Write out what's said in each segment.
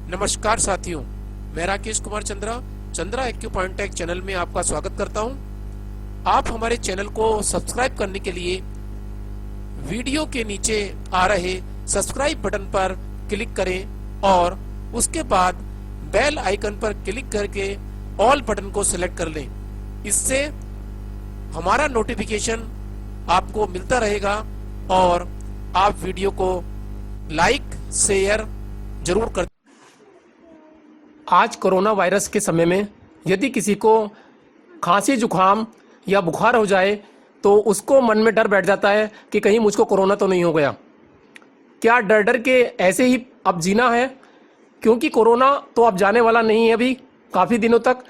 नमस्कार साथियों, मैं राकेश कुमार चंद्रा एक्यूपॉइंटेक चैनल में आपका स्वागत करता हूं। आप हमारे चैनल को सब्सक्राइब करने के लिए वीडियो के नीचे आ रहे सब्सक्राइब बटन पर क्लिक करें और उसके बाद बेल आइकन पर क्लिक करके ऑल बटन को सिलेक्ट कर लें। इससे हमारा नोटिफिकेशन आपको मिलता रहेगा और आप वीडियो को लाइक शेयर जरूर कर। आज कोरोना वायरस के समय में यदि किसी को खांसी जुकाम या बुखार हो जाए तो उसको मन में डर बैठ जाता है कि कहीं मुझको कोरोना तो नहीं हो गया। क्या डर डर के ऐसे ही अब जीना है? क्योंकि कोरोना तो अब जाने वाला नहीं है अभी काफ़ी दिनों तक,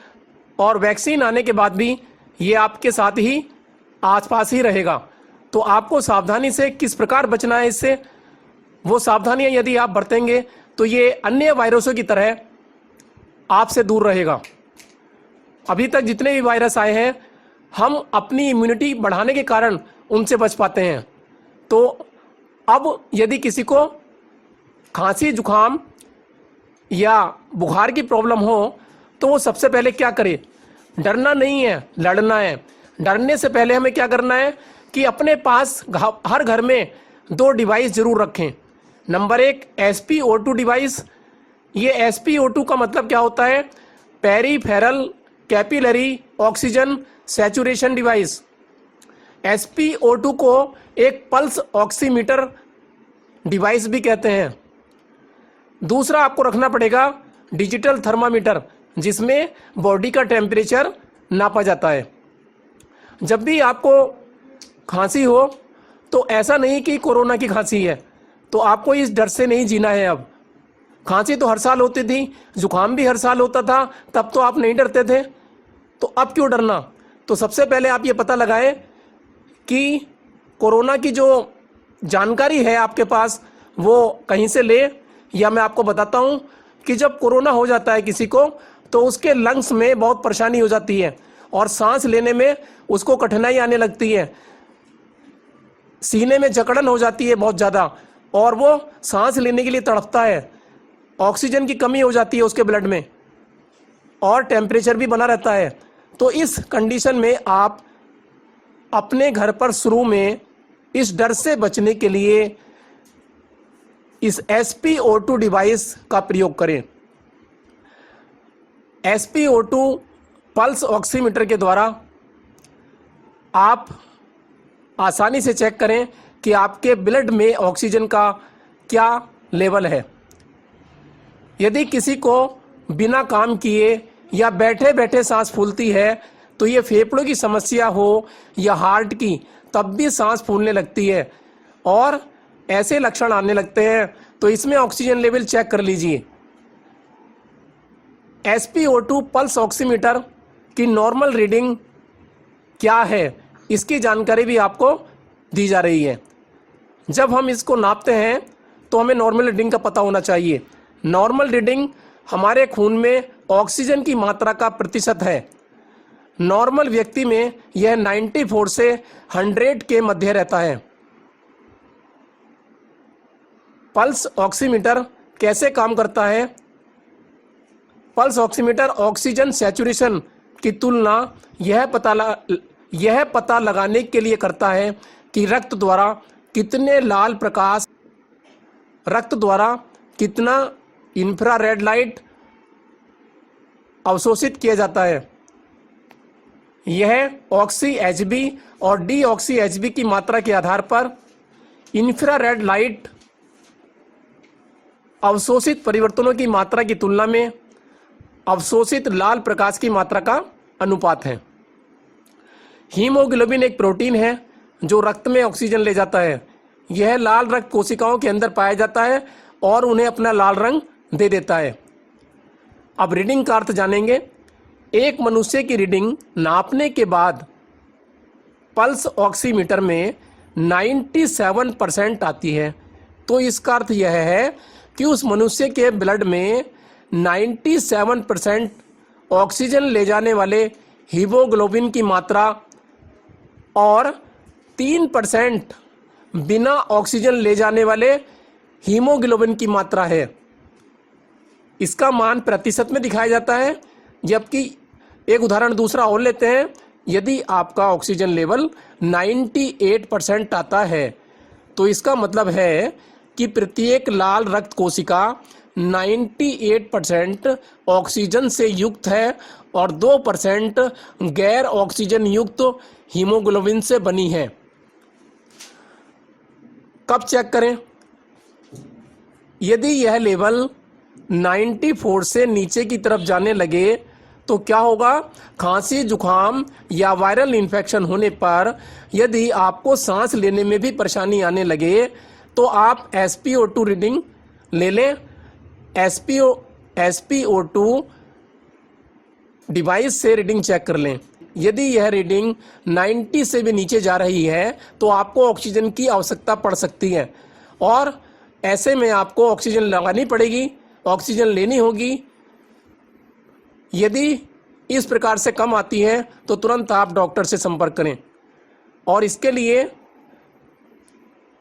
और वैक्सीन आने के बाद भी ये आपके साथ ही आसपास ही रहेगा। तो आपको सावधानी से किस प्रकार बचना है इससे, वो सावधानियां यदि आप बरतेंगे तो ये अन्य वायरसों की तरह आपसे दूर रहेगा। अभी तक जितने भी वायरस आए हैं हम अपनी इम्यूनिटी बढ़ाने के कारण उनसे बच पाते हैं। तो अब यदि किसी को खांसी जुकाम या बुखार की प्रॉब्लम हो तो वो सबसे पहले क्या करे? डरना नहीं है, लड़ना है। डरने से पहले हमें क्या करना है कि अपने पास हर घर में 2 डिवाइस जरूर रखें। Number 1 SpO2 device. ये SpO2 का मतलब क्या होता है? Peripheral capillary oxygen saturation device. SpO2 को एक पल्स ऑक्सीमीटर डिवाइस भी कहते हैं। दूसरा आपको रखना पड़ेगा डिजिटल थर्मामीटर, जिसमें बॉडी का टेम्परेचर नापा जाता है। जब भी आपको खांसी हो तो ऐसा नहीं कि कोरोना की खांसी है, तो आपको इस डर से नहीं जीना है। अब खांसी तो हर साल होती थी, जुकाम भी हर साल होता था, तब तो आप नहीं डरते थे, तो अब क्यों डरना? तो सबसे पहले आप ये पता लगाएं कि कोरोना की जो जानकारी है आपके पास वो कहीं से ले। या मैं आपको बताता हूँ कि जब कोरोना हो जाता है किसी को तो उसके लंग्स में बहुत परेशानी हो जाती है और सांस लेने में उसको कठिनाई आने लगती है, सीने में जकड़न हो जाती है बहुत ज़्यादा, और वो सांस लेने के लिए तड़पता है। ऑक्सीजन की कमी हो जाती है उसके ब्लड में और टेम्परेचर भी बना रहता है। तो इस कंडीशन में आप अपने घर पर शुरू में इस डर से बचने के लिए इस SpO2 डिवाइस का प्रयोग करें। SpO2 पल्स ऑक्सीमीटर के द्वारा आप आसानी से चेक करें कि आपके ब्लड में ऑक्सीजन का क्या लेवल है। यदि किसी को बिना काम किए या बैठे बैठे सांस फूलती है तो ये फेफड़ों की समस्या हो या हार्ट की, तब भी सांस फूलने लगती है और ऐसे लक्षण आने लगते हैं, तो इसमें ऑक्सीजन लेवल चेक कर लीजिए। SpO2 पल्स ऑक्सीमीटर की नॉर्मल रीडिंग क्या है, इसकी जानकारी भी आपको दी जा रही है। जब हम इसको नापते हैं तो हमें नॉर्मल रीडिंग का पता होना चाहिए। नॉर्मल रीडिंग हमारे खून में ऑक्सीजन की मात्रा का प्रतिशत है। नॉर्मल व्यक्ति में यह 94 से 100 के मध्य रहता है। पल्स ऑक्सीमीटर कैसे काम करता है? पल्स ऑक्सीमीटर ऑक्सीजन सैचुरेशन की तुलना यह पता लगाने के लिए करता है कि रक्त द्वारा कितना इंफ्रारेड लाइट अवशोषित किया जाता है। यह ऑक्सी HB और डीऑक्सी HB की मात्रा के आधार पर इंफ्रारेड लाइट अवशोषित परिवर्तनों की मात्रा की तुलना में अवशोषित लाल प्रकाश की मात्रा का अनुपात है। हीमोग्लोबिन एक प्रोटीन है जो रक्त में ऑक्सीजन ले जाता है। यह लाल रक्त कोशिकाओं के अंदर पाया जाता है और उन्हें अपना लाल रंग दे देता है। अब रीडिंग का अर्थ जानेंगे। एक मनुष्य की रीडिंग नापने के बाद पल्स ऑक्सीमीटर में 97% आती है, तो इसका अर्थ यह है कि उस मनुष्य के ब्लड में 97% ऑक्सीजन ले जाने वाले हीमोग्लोबिन की मात्रा और 3% बिना ऑक्सीजन ले जाने वाले हीमोग्लोबिन की मात्रा है। इसका मान प्रतिशत में दिखाया जाता है। जबकि एक उदाहरण दूसरा और लेते हैं, यदि आपका ऑक्सीजन लेवल 98% आता है तो इसका मतलब है कि प्रत्येक लाल रक्त कोशिका 98% ऑक्सीजन से युक्त है और 2% गैर ऑक्सीजन युक्त हीमोग्लोबिन से बनी है। कब चेक करें? यदि यह लेवल 94 से नीचे की तरफ जाने लगे तो क्या होगा? खांसी, जुखाम या वायरल इन्फेक्शन होने पर यदि आपको सांस लेने में भी परेशानी आने लगे तो आप SpO2 रीडिंग ले लें। SpO2 डिवाइस से रीडिंग चेक कर लें। यदि यह रीडिंग 90 से भी नीचे जा रही है तो आपको ऑक्सीजन की आवश्यकता पड़ सकती है और ऐसे में आपको ऑक्सीजन लगानी पड़ेगी, ऑक्सीजन लेनी होगी। यदि इस प्रकार से कम आती है तो तुरंत आप डॉक्टर से संपर्क करें और इसके लिए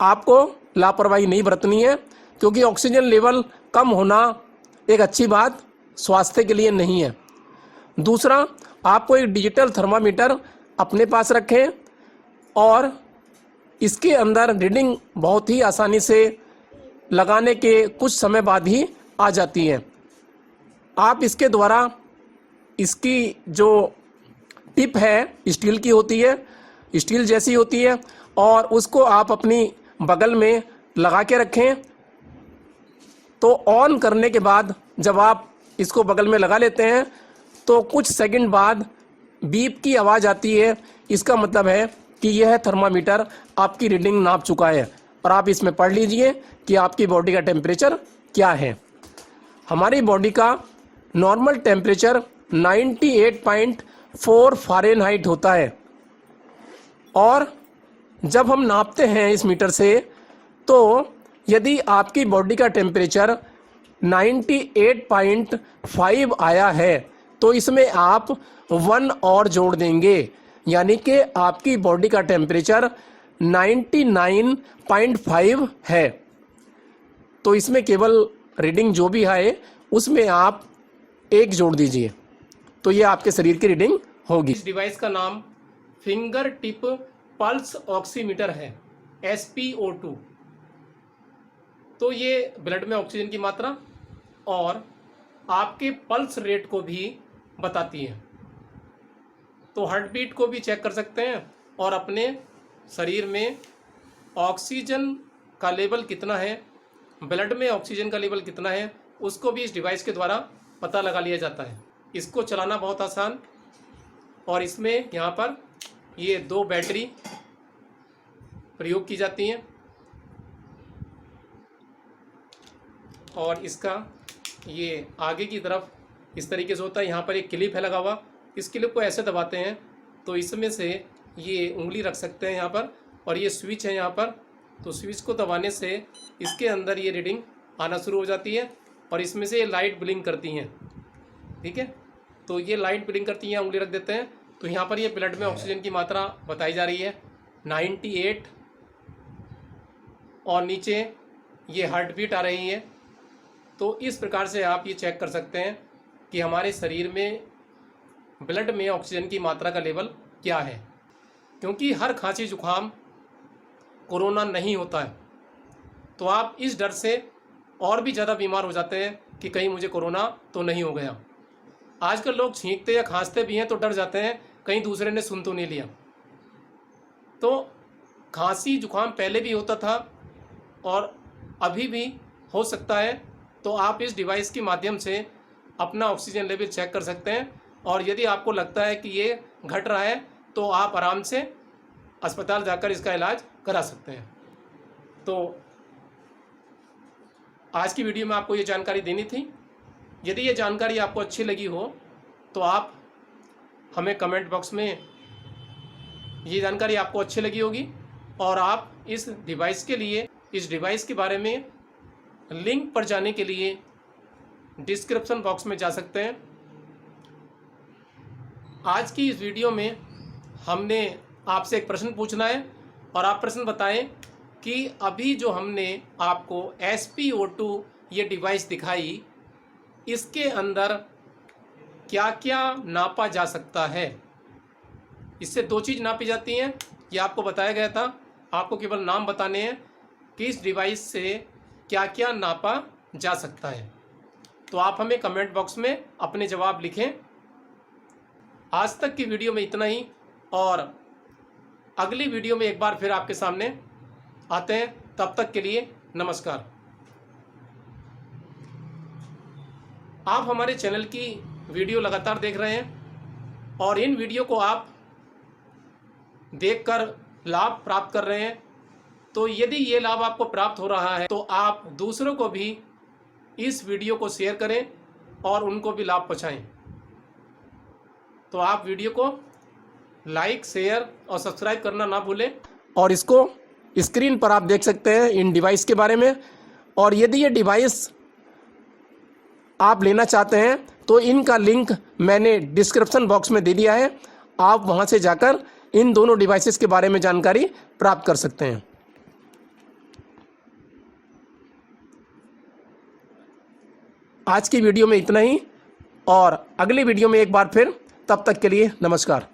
आपको लापरवाही नहीं बरतनी है, क्योंकि ऑक्सीजन लेवल कम होना एक अच्छी बात स्वास्थ्य के लिए नहीं है। दूसरा, आपको एक डिजिटल थर्मामीटर अपने पास रखें और इसके अंदर रीडिंग बहुत ही आसानी से लगाने के कुछ समय बाद ही आ जाती है। आप इसके द्वारा, इसकी जो टिप है स्टील की होती है, स्टील जैसी होती है, और उसको आप अपनी बगल में लगा के रखें। तो ऑन करने के बाद जब आप इसको बगल में लगा लेते हैं तो कुछ सेकंड बाद बीप की आवाज़ आती है। इसका मतलब है कि यह थर्मामीटर आपकी रीडिंग नाप चुका है और आप इसमें पढ़ लीजिए कि आपकी बॉडी का टेम्परेचर क्या है। हमारी बॉडी का नॉर्मल टेम्परेचर 98.4 फ़ारेनहाइट होता है और जब हम नापते हैं इस मीटर से तो यदि आपकी बॉडी का टेम्परेचर 98.5 आया है तो इसमें आप 1 और जोड़ देंगे, यानी कि आपकी बॉडी का टेम्परेचर 99.5 है। तो इसमें केवल रीडिंग जो भी आए उसमें आप 1 जोड़ दीजिए तो ये आपके शरीर की रीडिंग होगी। इस डिवाइस का नाम फिंगर टिप पल्स ऑक्सीमीटर है, SpO2। तो ये ब्लड में ऑक्सीजन की मात्रा और आपके पल्स रेट को भी बताती है। तो हार्ट बीट को भी चेक कर सकते हैं और अपने शरीर में ऑक्सीजन का लेवल कितना है, ब्लड में ऑक्सीजन का लेवल कितना है, उसको भी इस डिवाइस के द्वारा पता लगा लिया जाता है। इसको चलाना बहुत आसान, और इसमें यहाँ पर ये 2 बैटरी प्रयोग की जाती हैं और इसका ये आगे की तरफ इस तरीके से होता है। यहाँ पर एक क्लिप है लगा हुआ, इस क्लिप को ऐसे दबाते हैं तो इसमें से ये उंगली रख सकते हैं यहाँ पर, और ये स्विच है यहाँ पर। तो स्विच को दबाने से इसके अंदर ये रीडिंग आना शुरू हो जाती है और इसमें से ये लाइट ब्लिंक करती हैं। ठीक है, तो ये लाइट ब्लिंक करती हैं, उंगली रख देते हैं तो यहाँ पर ये ब्लड में ऑक्सीजन की मात्रा बताई जा रही है 98 और नीचे ये हार्ट बीट आ रही है। तो इस प्रकार से आप ये चेक कर सकते हैं कि हमारे शरीर में ब्लड में ऑक्सीजन की मात्रा का लेवल क्या है। क्योंकि हर खांसी जुखाम कोरोना नहीं होता है तो आप इस डर से और भी ज़्यादा बीमार हो जाते हैं कि कहीं मुझे कोरोना तो नहीं हो गया। आजकल लोग छींकते या खांसते भी हैं तो डर जाते हैं कहीं दूसरे ने सुन तो नहीं लिया। तो खांसी जुखाम पहले भी होता था और अभी भी हो सकता है, तो आप इस डिवाइस के माध्यम से अपना ऑक्सीजन लेवल चेक कर सकते हैं और यदि आपको लगता है कि ये घट रहा है तो आप आराम से अस्पताल जाकर इसका इलाज करा सकते हैं। तो आज की वीडियो में आपको ये जानकारी देनी थी। यदि ये जानकारी आपको अच्छी लगी हो तो आप हमें कमेंट बॉक्स में ये जानकारी आपको अच्छी लगी होगी और आप इस डिवाइस के लिए, इस डिवाइस के बारे में लिंक पर जाने के लिए डिस्क्रिप्शन बॉक्स में जा सकते हैं। आज की इस वीडियो में हमने आपसे एक प्रश्न पूछना है और आप प्रश्न बताएं कि अभी जो हमने आपको SpO2 ये डिवाइस दिखाई इसके अंदर क्या क्या नापा जा सकता है। इससे दो चीज़ नापी जाती हैं, ये आपको बताया गया था। आपको केवल नाम बताने हैं कि इस डिवाइस से क्या क्या नापा जा सकता है। तो आप हमें कमेंट बॉक्स में अपने जवाब लिखें। आज तक की वीडियो में इतना ही, और अगली वीडियो में एक बार फिर आपके सामने आते हैं। तब तक के लिए नमस्कार। आप हमारे चैनल की वीडियो लगातार देख रहे हैं और इन वीडियो को आप देखकर लाभ प्राप्त कर रहे हैं। तो यदि ये लाभ आपको प्राप्त हो रहा है तो आप दूसरों को भी इस वीडियो को शेयर करें और उनको भी लाभ पहुंचाएं। तो आप वीडियो को लाइक, शेयर और सब्सक्राइब करना ना भूलें। और इसको स्क्रीन पर आप देख सकते हैं इन डिवाइस के बारे में। और यदि ये डिवाइस आप लेना चाहते हैं तो इनका लिंक मैंने डिस्क्रिप्शन बॉक्स में दे दिया है। आप वहां से जाकर इन दोनों डिवाइसेस के बारे में जानकारी प्राप्त कर सकते हैं। आज की वीडियो में इतना ही, और अगली वीडियो में एक बार फिर। तब तक के लिए नमस्कार।